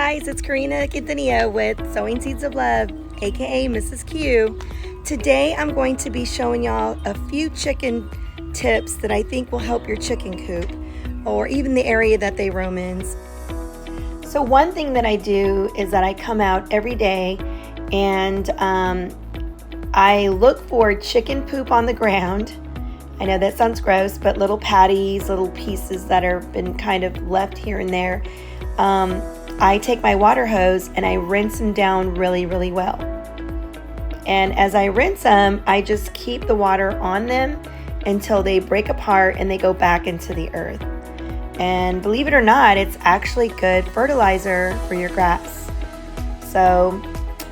guys, it's Karina Quintanilla with Sowing Seeds of Love, aka Mrs. Q. Today I'm going to be showing y'all a few chicken tips that I think will help your chicken coop or even the area that they roam in. So one thing that I do is that I come out every day and I look for chicken poop on the ground. I know that sounds gross, but little patties, little pieces that have been kind of left here and there. I take my water hose and I rinse them down really, really well. And as I rinse them, I just keep the water on them until they break apart and they go back into the earth. And believe it or not, it's actually good fertilizer for your grass. So,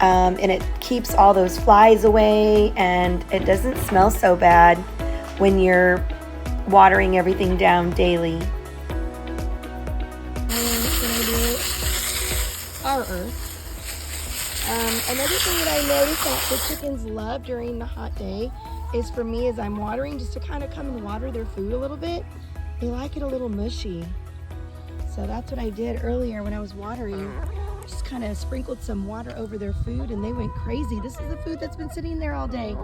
and it keeps all those flies away and it doesn't smell so bad when you're watering everything down daily. Our earth. Another thing that I noticed that the chickens love during the hot day is for me as I'm watering, just to kind of come and water their food a little bit. They like it a little mushy. So that's what I did earlier when I was watering. Just kind of sprinkled some water over their food and they went crazy. This is the food that's been sitting there all day.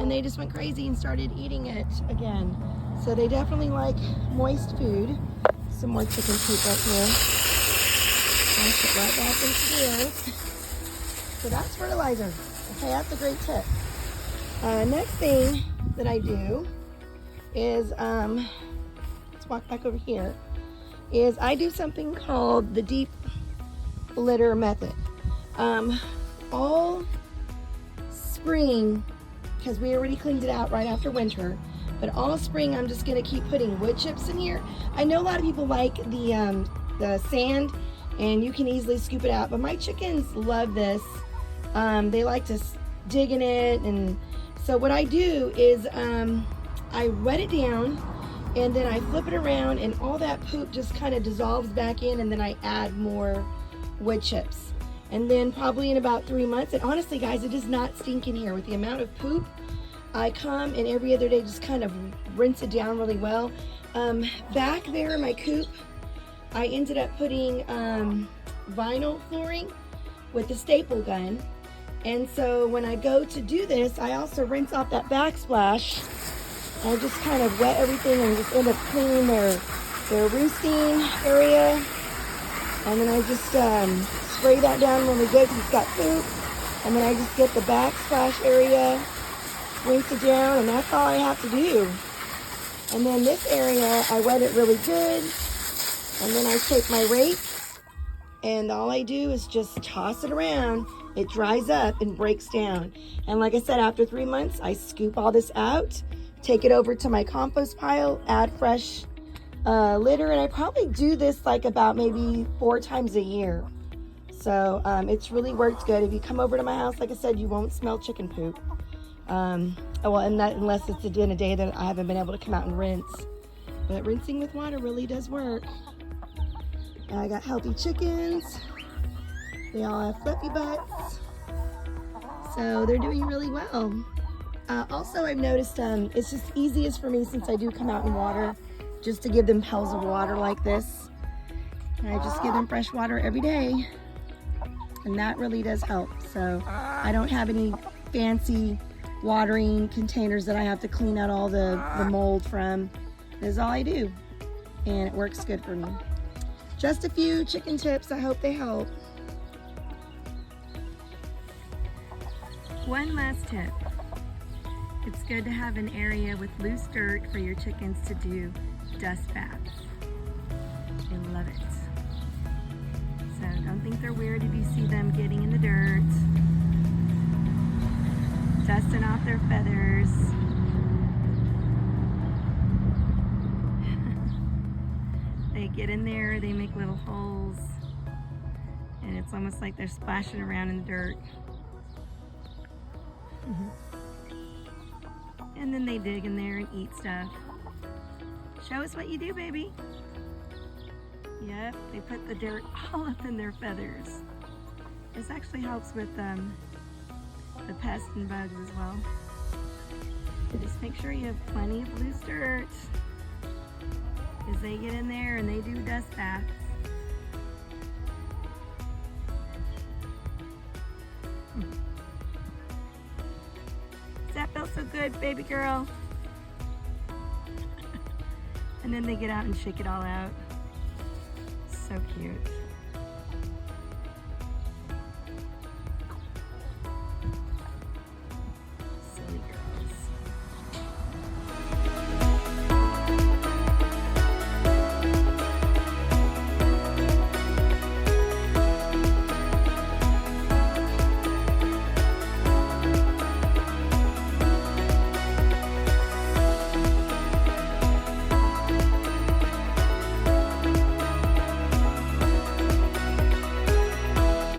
And they just went crazy and started eating it again. So they definitely like moist food. Some more chicken poop right here. Put it right back into the earth. So that's fertilizer. Okay, that's a great tip. Next thing that I do is, let's walk back over here, is I do something called the deep litter method. All spring, because we already cleaned it out right after winter, but all spring I'm just gonna keep putting wood chips in here. I know a lot of people like the sand, and you can easily scoop it out, but my chickens love this. They like to dig in it, and so what I do is I wet it down and then I flip it around and all that poop just kind of dissolves back in, and then I add more wood chips. And then probably in about 3 months, and honestly guys, it does not stink in here with the amount of poop. I come and every other day just kind of rinse it down really well. Back there in my coop, I ended up putting vinyl flooring with a staple gun. And so when I go to do this, I also rinse off that backsplash. I just kind of wet everything and just end up cleaning their roosting area. And then I just spray that down really good because it's got poop. And then I just get the backsplash area, rinse it down, and that's all I have to do. And then this area, I wet it really good. And then I take my rake and all I do is just toss it around. It dries up and breaks down. And like I said, after 3 months, I scoop all this out, take it over to my compost pile, add fresh litter, and I probably do this like about maybe 4 times a year. So it's really worked good. If you come over to my house, like I said, you won't smell chicken poop. Well, and that, unless it's in a day that I haven't been able to come out and rinse. But rinsing with water really does work. And I got healthy chickens. They all have fluffy butts. So they're doing really well. Also, I've noticed it's just easiest for me since I do come out and water, just to give them pails of water like this. And I just give them fresh water every day. And that really does help. So I don't have any fancy watering containers that I have to clean out all the mold from. This is all I do. And it works good for me. Just a few chicken tips. I hope they help. One last tip. It's good to have an area with loose dirt for your chickens to do dust baths. They love it. So don't think they're weird if you see them getting in the dirt, dusting off their feathers. They get in there, they make little holes, and it's almost like they're splashing around in the dirt. And then they dig in there and eat stuff. Show us what you do, baby. Yep, they put the dirt all up in their feathers. This actually helps with the pests and bugs as well. Just make sure you have plenty of loose dirt as they get in there and they do dust baths. good, baby girl. And then they get out and shake it all out. So cute.